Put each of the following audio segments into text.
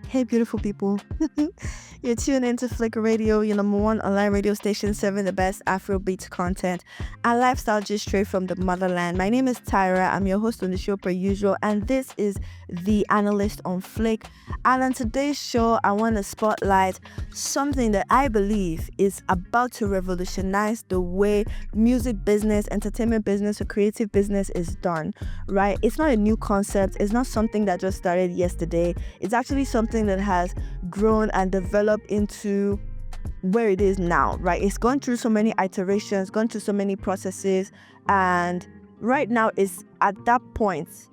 Hey, beautiful people. You're tuned into Flicker Radio, your number one online radio station serving the best Afrobeat content and lifestyle just straight from the motherland. My name is Tyra. I'm your host on the show per usual, and this is the Analyst on Flick. And on today's show, I want to spotlight something that I believe is about to revolutionize the way music business, entertainment business, or creative business is done, right? It's not a new concept. It's not something that just started yesterday. It's actually something that has grown and developed into where it is now, right? It's gone through so many iterations, gone through so many processes, and right now is at that point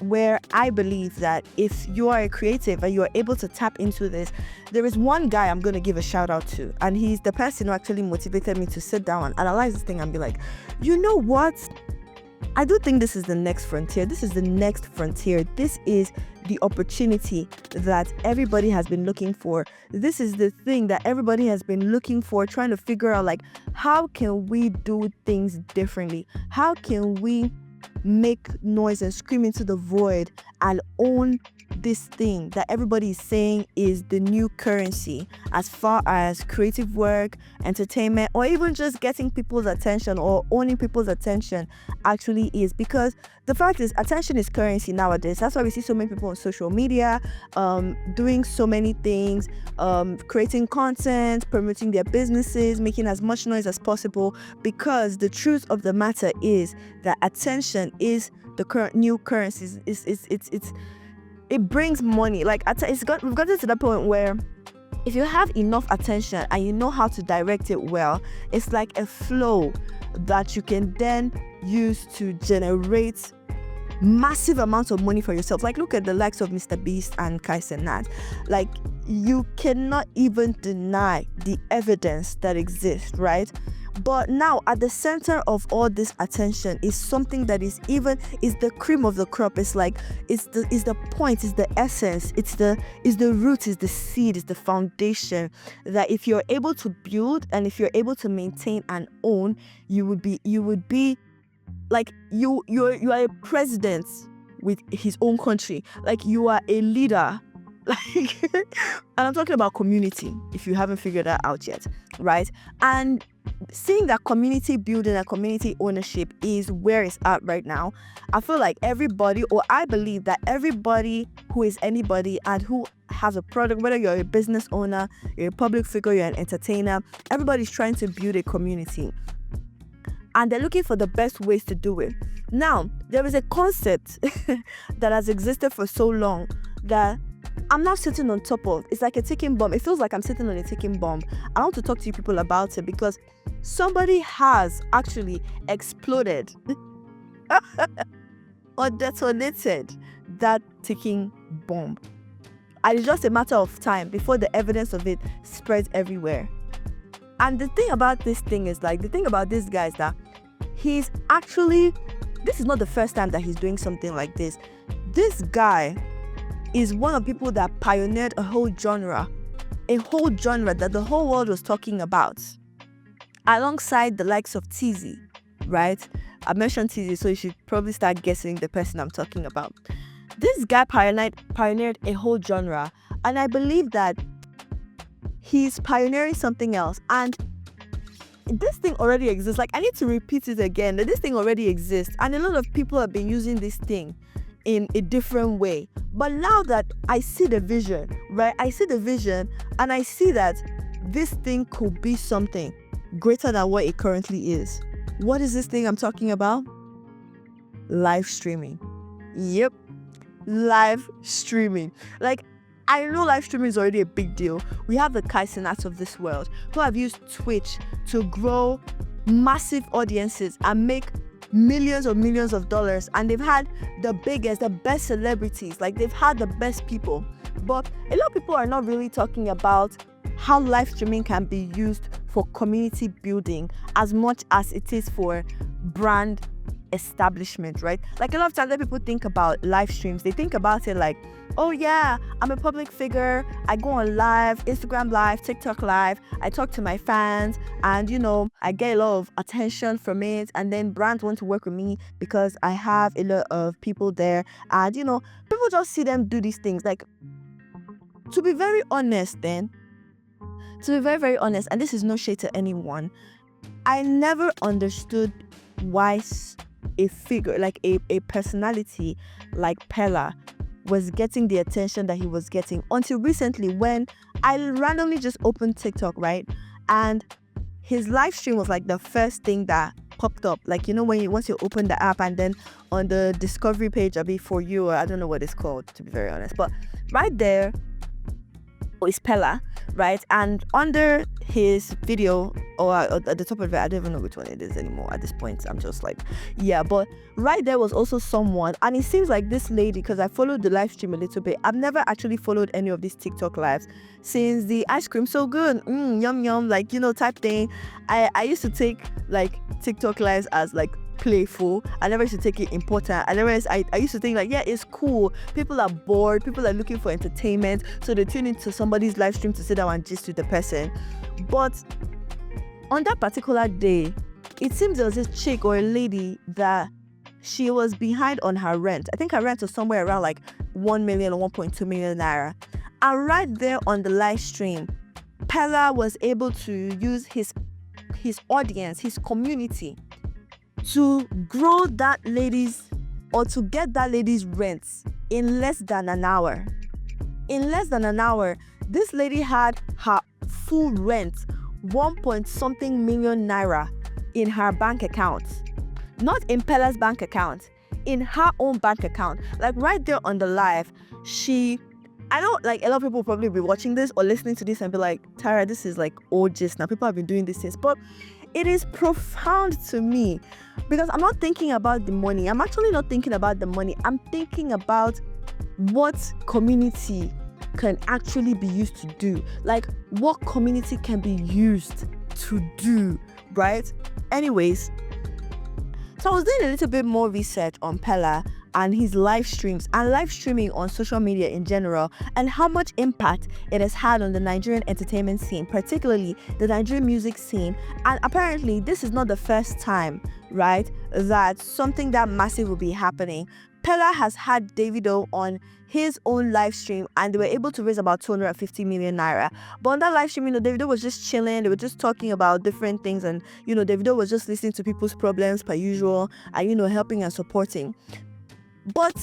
where I believe that if you are a creative and you are able to tap into this, there is one guy I'm going to give a shout out to, and he's the person who actually motivated me to sit down and analyze this thing and be like, you know what? I do think this is the next frontier. This is the next frontier. This is the opportunity that everybody has been looking for. This is the thing that everybody has been looking for, trying to figure out, like, how can we do things differently? How can we make noise and scream into the void and own this thing that everybody is saying is the new currency as far as creative work, entertainment, or even just getting people's attention or owning people's attention actually is? Because the fact is, attention is currency nowadays. That's why we see so many people on social media doing so many things, creating content, promoting their businesses, making as much noise as possible, because the truth of the matter is that attention is the current new currency. It brings money. Like, we've gotten to the point where if you have enough attention and you know how to direct it well, it's like a flow that you can then use to generate massive amounts of money for yourself. Like, look at the likes of MrBeast and Cenat. Like, you cannot even deny the evidence that exists, right? But now at the center of all this attention is something that is the cream of the crop. It's like it's the point, it's the essence, it's the root, it's the seed, it's the foundation that if you're able to build and if you're able to maintain and own, you would be like you are a president with his own country. Like, you are a leader. Like, and I'm talking about community, if you haven't figured that out yet, right? And seeing that community building and community ownership is where it's at right now, I feel like everybody, or I believe that everybody who is anybody and who has a product, whether you're a business owner, you're a public figure, you're an entertainer, everybody's trying to build a community. And they're looking for the best ways to do it. Now, there is a concept that has existed for so long that I'm now sitting on top of. It's like a ticking bomb. It feels like I'm sitting on a ticking bomb. I want to talk to you people about it because somebody has actually exploded or detonated that ticking bomb. And it's just a matter of time before the evidence of it spreads everywhere. And the thing about this thing is, like, the thing about this guy is that this is not the first time that he's doing something like this. This guy is one of the people that pioneered a whole genre that the whole world was talking about, alongside the likes of TZ, right? I mentioned TZ, so you should probably start guessing the person I'm talking about. This guy pioneered a whole genre, and I believe that he's pioneering something else. And this thing already exists. Like, I need to repeat it again, that this thing already exists, and a lot of people have been using this thing in a different way. But now that I see the vision, right? I see the vision and I see that this thing could be something greater than what it currently is. What is this thing I'm talking about? Live streaming. Yep. Live streaming. Like, I know live streaming is already a big deal. We have the Cenats of this world who have used Twitch to grow massive audiences and make millions of dollars, and they've had the best celebrities. Like, they've had the best people. But a lot of people are not really talking about how live streaming can be used for community building as much as it is for brand establishment, right? Like, a lot of times when people think about live streams, they think about it like, oh yeah, I'm a public figure, I go on live, Instagram live, TikTok live, I talk to my fans, and I get a lot of attention from it, and then brands want to work with me because I have a lot of people there, and people just see them do these things. Like, to be very honest, and this is no shade to anyone, I never understood why a figure, like a personality like Peller, was getting the attention that he was getting until recently, when I randomly just opened TikTok, right? And his live stream was like the first thing that popped up. Like, once you open the app, and then on the discovery page, I'll be For You, or I don't know what it's called, to be very honest. But right there is Peller, right? And under his video, or at the top of it, I don't even know which one it is anymore at this point. I'm just like, yeah. But right there was also someone, and it seems like this lady, because I followed the live stream a little bit. I've never actually followed any of these TikTok lives since the ice cream so good, yum yum, like, type thing. I used to take like TikTok lives as like playful. I never used to take it important. I used to think like, yeah, it's cool. People are bored. People are looking for entertainment, so they tune into somebody's live stream to sit down and gist with the person. But on that particular day, it seems there was this chick or a lady that she was behind on her rent. I think her rent was somewhere around like 1 million or 1.2 million naira. And right there on the live stream, Peller was able to use his audience, his community, to grow that lady's, or to get that lady's rent in less than an hour. In less than an hour, this lady had her full rent, 1 million naira, in her bank account. Not in Peller's bank account, in her own bank account. Like right there on the live, I know like a lot of people will probably be watching this or listening to this and be like, Tyra, this is like old gist. Now people have been doing this since. But it is profound to me, because I'm not thinking about the money. I'm actually not thinking about the money. I'm thinking about what community can actually be used to do. Like, what community can be used to do, right? Anyways, so I was doing a little bit more research on Peller and his live streams and live streaming on social media in general, and how much impact it has had on the Nigerian entertainment scene, particularly the Nigerian music scene. And apparently this is not the first time, right, that something that massive will be happening. Peller has had Davido on his own live stream, and they were able to raise about 250 million naira. But on that live stream, Davido was just chilling. They were just talking about different things, and Davido was just listening to people's problems per usual, and helping and supporting. But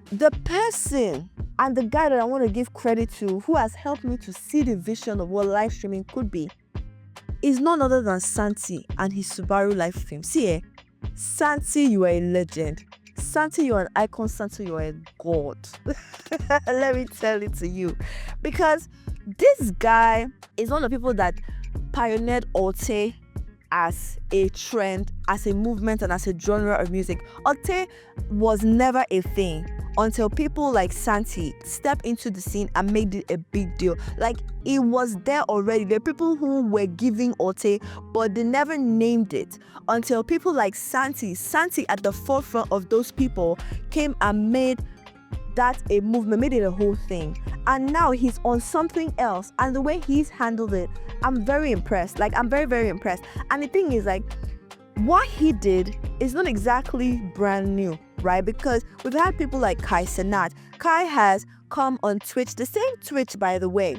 the person and the guy that I want to give credit to, who has helped me to see the vision of what live streaming could be, is none other than Santi and his Subaru live stream. See, Santi, you are a legend. Santi, you're an icon. Santi, you're a god. Let me tell it to you. Because this guy is one of the people that pioneered Alte as a trend, as a movement, and as a genre of music. Alte was never a thing until people like Santi stepped into the scene and made it a big deal. Like, it was there already. There are people who were giving Alte, but they never named it until people like Santi at the forefront of those people came and made that a movement, made it a whole thing. And now he's on something else, and the way he's handled it, I'm very impressed. Like, I'm very, very impressed. And the thing is, like, what he did is not exactly brand new, right? Because we've had people like Cenat. Kai has come on Twitch, the same Twitch, by the way.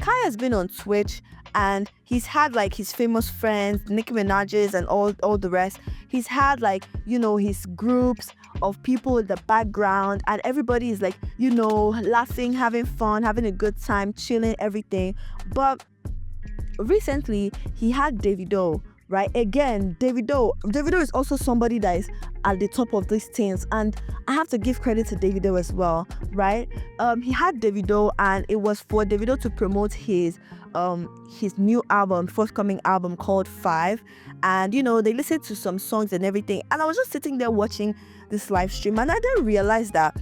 Kai has been on Twitch, and he's had like his famous friends, Nicki Minaj's and all the rest. He's had like, his groups of people in the background, and everybody is like, laughing, having fun, having a good time, chilling, everything. But recently he had Davido, right? Again, Davido is also somebody that is at the top of these things, and I have to give credit to Davido as well, right? He had Davido, and it was for Davido to promote his new album, forthcoming album called 5, and they listened to some songs and everything. And I was just sitting there watching this live stream, and I didn't realize that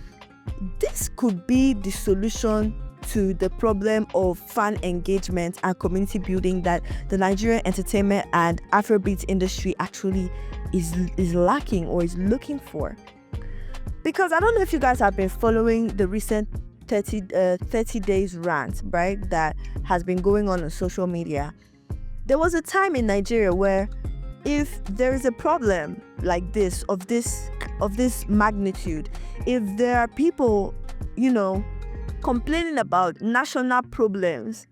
this could be the solution to the problem of fan engagement and community building that the Nigerian entertainment and Afrobeat industry actually is lacking or is looking for. Because I don't know if you guys have been following the recent 30 days rant, right, that has been going on social media. There was a time in Nigeria where if there is a problem like this, of this magnitude, if there are people, complaining about national problems,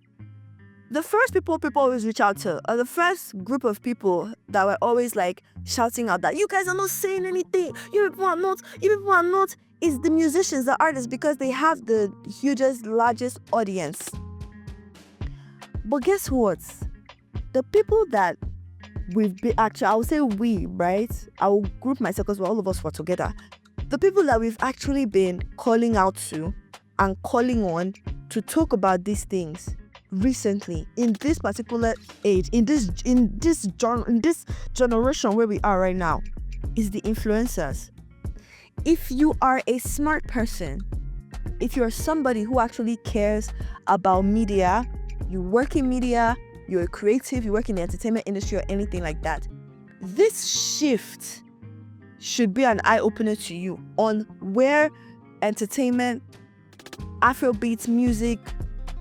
the first people always reach out to, or the first group of people that were always like shouting out that you guys are not saying anything, you people are not, is the musicians, the artists, because they have the hugest, largest audience. But guess what? The people that we've been, actually, I would say we, right? I will group myself because all of us were together. The people that we've actually been calling out to and calling on to talk about these things recently, in this particular age, in this generation where we are right now, is the influencers. If you are a smart person, if you're somebody who actually cares about media, you work in media, you're a creative, you work in the entertainment industry or anything like that, this shift should be an eye-opener to you on where entertainment, Afrobeats, music,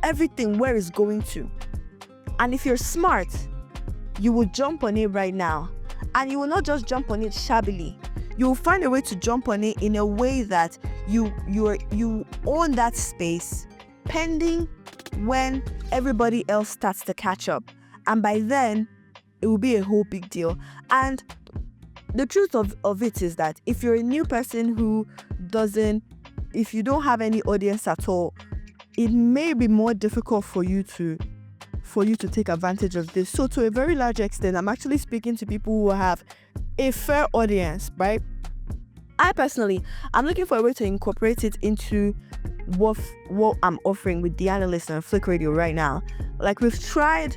everything, where it's going to. And if you're smart, you will jump on it right now. And you will not just jump on it shabbily. You will find a way to jump on it in a way that you own that space, pending when everybody else starts to catch up. And by then, it will be a whole big deal. And the truth of it is that if you're a new person if you don't have any audience at all, it may be more difficult for you to take advantage of this. So to a very large extent, I'm actually speaking to people who have a fair audience, right? I personally, I'm looking for a way to incorporate it into what I'm offering with the Analyst and Flick Radio right now. Like, we've tried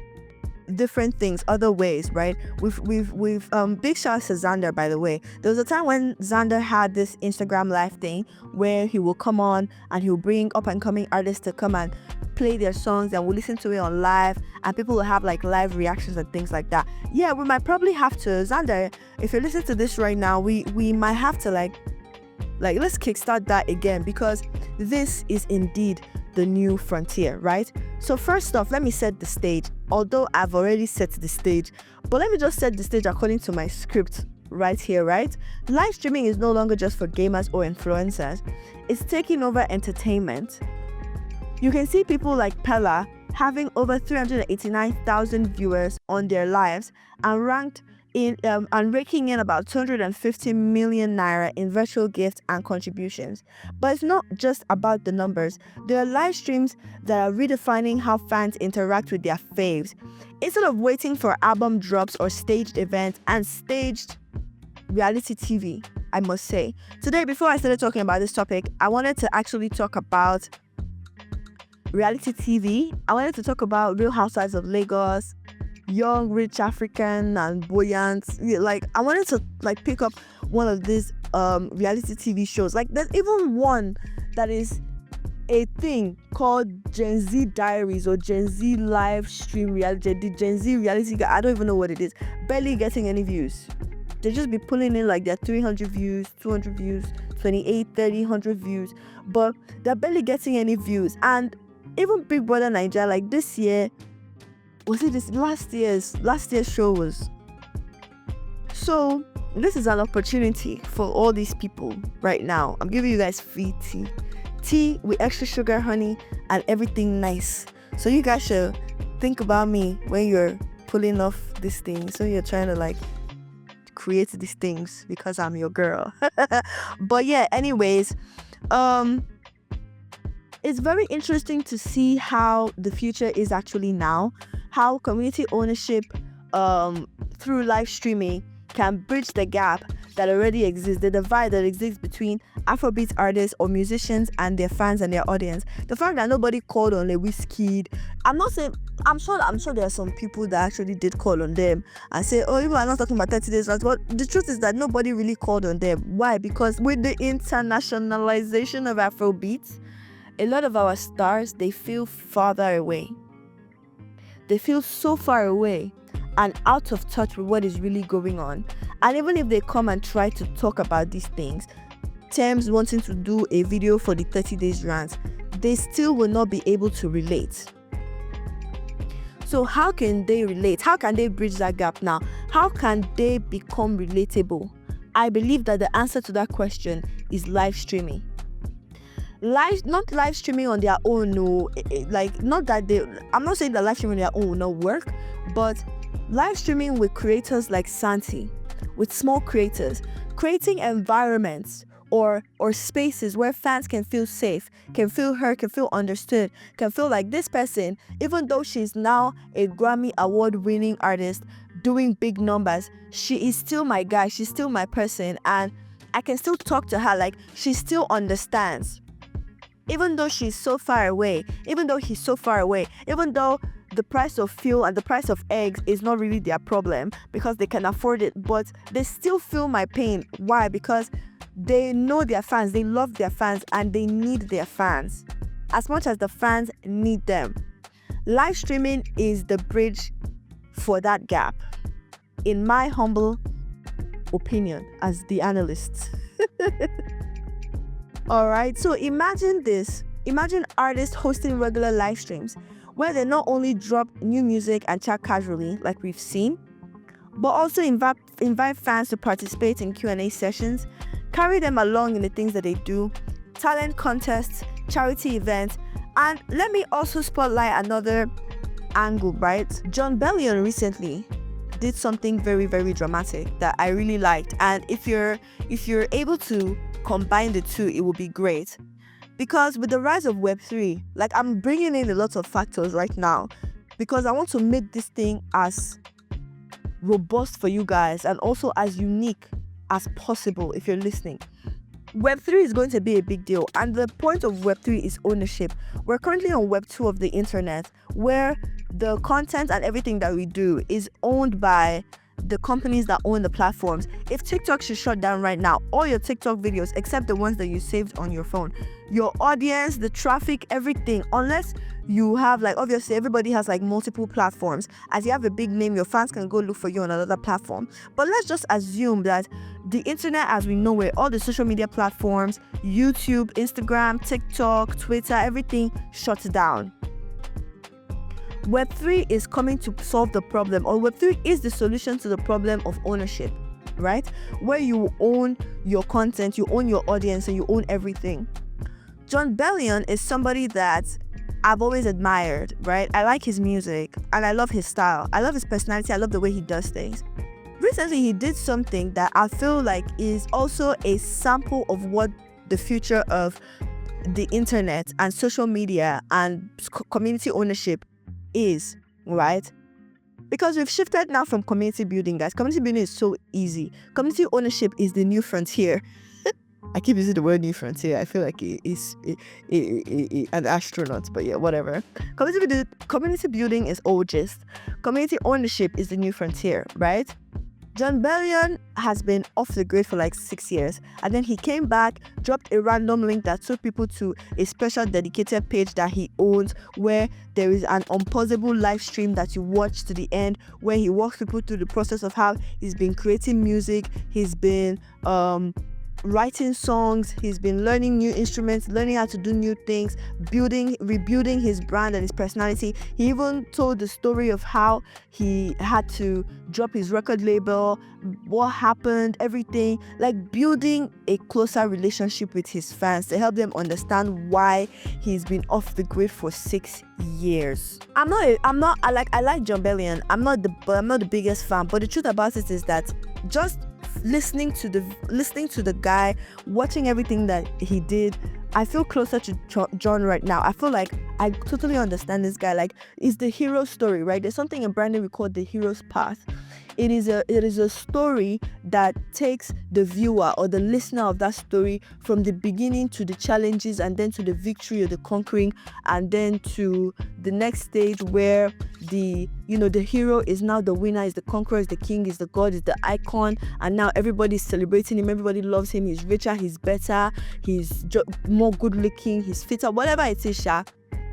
different things, other ways, right? We've big shout out to Xander, by the way. There was a time when Xander had this Instagram live thing where he will come on and he'll bring up and coming artists to come and play their songs, and we'll listen to it on live, and people will have like live reactions and things like that. Yeah, we might probably have to, Xander, if you listen to this right now, we might have to like let's kickstart that again, because this is indeed the new frontier, right? So first off, let me set the stage, although I've already set the stage, but let me just set the stage according to my script right here, right? Live streaming is no longer just for gamers or influencers. It's taking over entertainment. You can see people like Peller having over 389,000 viewers on their lives and raking in about 250 million naira in virtual gifts and contributions. But it's not just about the numbers. There are live streams that are redefining how fans interact with their faves. Instead of waiting for album drops or staged events and staged reality TV, I must say. Today, before I started talking about this topic, I wanted to actually talk about reality TV. I wanted to talk about Real Housewives of Lagos, Young, Rich, African, and Buoyant. Like, I wanted to pick up one of these reality TV shows. Like, there's even one that is a thing called Gen Z Diaries or Gen Z Live Stream Reality. The Gen Z reality, I don't even know what it is. Barely getting any views. They just be pulling in like their 300 views, 200 views, 28, 30, 100 views. But they're barely getting any views. And even Big Brother Nigeria, like this year, was it this last year's show was. So this is an opportunity for all these people right now. I'm giving you guys free tea with extra sugar, honey, and everything nice. So you guys should think about me when you're pulling off this thing. So you're trying to create these things because I'm your girl. But yeah, anyways, it's very interesting to see how the future is actually now, how community ownership through live streaming can bridge the gap that already exists, the divide that exists between Afrobeat artists or musicians and their fans and their audience. The fact that nobody called on Wizkid, I'm sure there are some people that actually did call on them and say, oh, you are not talking about 30 days, but the truth is that nobody really called on them. Why? Because with the internationalization of Afrobeat, a lot of our stars, they feel farther away. They feel so far away and out of touch with what is really going on. And even if they come and try to talk about these things, Thames wanting to do a video for the 30 days rant, they still will not be able to relate. So how can they relate? How can they bridge that gap now? How can they become relatable? I believe that the answer to that question is live streaming. not live streaming on their own, no, like, not that they, I'm not saying that live streaming on their own will not work, but live streaming with creators like Santi, with small creators, creating environments or spaces where fans can feel safe, can feel heard, can feel understood, can feel like this person, even though she's now a Grammy award winning artist doing big numbers, she is still my guy, she's still my person, and I can still talk to her, like, she still understands. Even though she's so far away, even though he's so far away, even though the price of fuel and the price of eggs is not really their problem because they can afford it, but they still feel my pain. Why? Because they know their fans, they love their fans, and they need their fans as much as the fans need them. Live streaming is the bridge for that gap, in my humble opinion as the analyst. All right, so imagine this. Imagine artists hosting regular live streams where they not only drop new music and chat casually like we've seen, but also invite fans to participate in Q&A sessions, carry them along in the things that they do, talent contests, charity events, and let me also spotlight another angle, right? Jon Bellion recently did something very, very dramatic that I really liked, and if you're able to combine the two, it will be great. Because with the rise of Web3, like, I'm bringing in a lot of factors right now because I want to make this thing as robust for you guys and also as unique as possible if you're listening. Web3 is going to be a big deal, and the point of Web3 is ownership. We're currently on Web2 of the internet, where the content and everything that we do is owned by the companies that own the platforms. If TikTok should shut down right now, all your TikTok videos, except the ones that you saved on your phone, your audience, the traffic, everything, unless you have, like, obviously everybody has like multiple platforms. As you have a big name, your fans can go look for you on another platform. But let's just assume that the internet as we know it, all the social media platforms, YouTube, Instagram, TikTok, Twitter, everything shuts down. Web3 is coming to solve the problem, or Web3 is the solution to the problem of ownership, right? Where you own your content, you own your audience, and you own everything. Jon Bellion is somebody that I've always admired, right? I like his music and I love his style. I love his personality. I love the way he does things. Recently, he did something that I feel like is also a sample of what the future of the internet and social media and community ownership is, right? Because we've shifted now from community building, guys. Community building is so easy. Community ownership is the new frontier. I keep using the word new frontier. I feel like it's an astronaut, but yeah, whatever. Community building is old gist. Community ownership is the new frontier, right? Jon Bellion has been off the grid for like 6 years, and then he came back, dropped a random link that took people to a special dedicated page that he owns, where there is an unpausable live stream that you watch to the end, where he walks people through the process of how he's been creating music, he's been writing songs, he's been learning new instruments, learning how to do new things, rebuilding his brand and his personality. He even told the story of how he had to drop his record label, what happened, everything, like building a closer relationship with his fans to help them understand why he's been off the grid for 6 years. I like Jon Bellion. I'm not the biggest fan, but the truth about it is that just listening to the guy, watching everything that he did, I feel closer to Jon right now. I feel like I totally understand this guy. Like, it's the hero story, right? There's something in branding we call the hero's path. It is a story that takes the viewer or the listener of that story from the beginning to the challenges, and then to the victory or the conquering, and then to the next stage where the hero is now the winner, is the conqueror, is the king, is the god, is the icon, and now everybody's celebrating him, everybody loves him, he's richer, he's better, he's more good looking, he's fitter, whatever it is,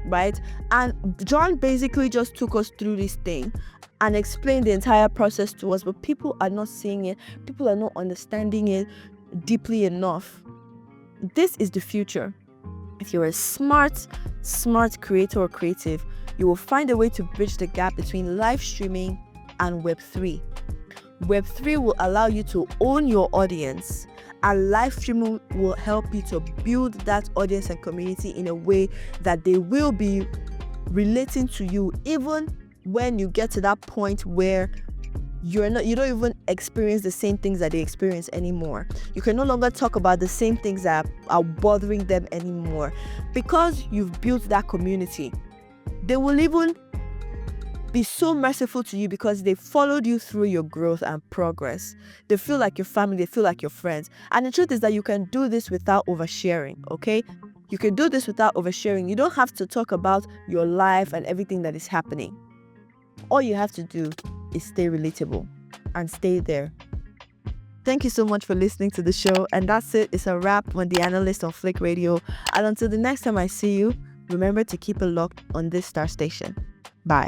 right? And Jon basically just took us through this thing and explained the entire process to us, but people are not seeing it, people are not understanding it deeply enough. This is the future. If you're a smart creator or creative, you will find a way to bridge the gap between live streaming and Web3. Web3 will allow you to own your audience, and live streaming will help you to build that audience and community in a way that they will be relating to you, even when you get to that point where you don't even experience the same things that they experience anymore. You can no longer talk about the same things that are bothering them anymore, because you've built that community. They will even be so merciful to you because they followed you through your growth and progress. They feel like your family, they feel like your friends. And the truth is that you can do this without oversharing, okay? You can do this without oversharing. You don't have to talk about your life and everything that is happening. All you have to do is stay relatable and stay there. Thank you so much for listening to the show. And that's it. It's a wrap on The Analyst on Flick Radio. And until the next time I see you, remember to keep it locked on this star station. Bye.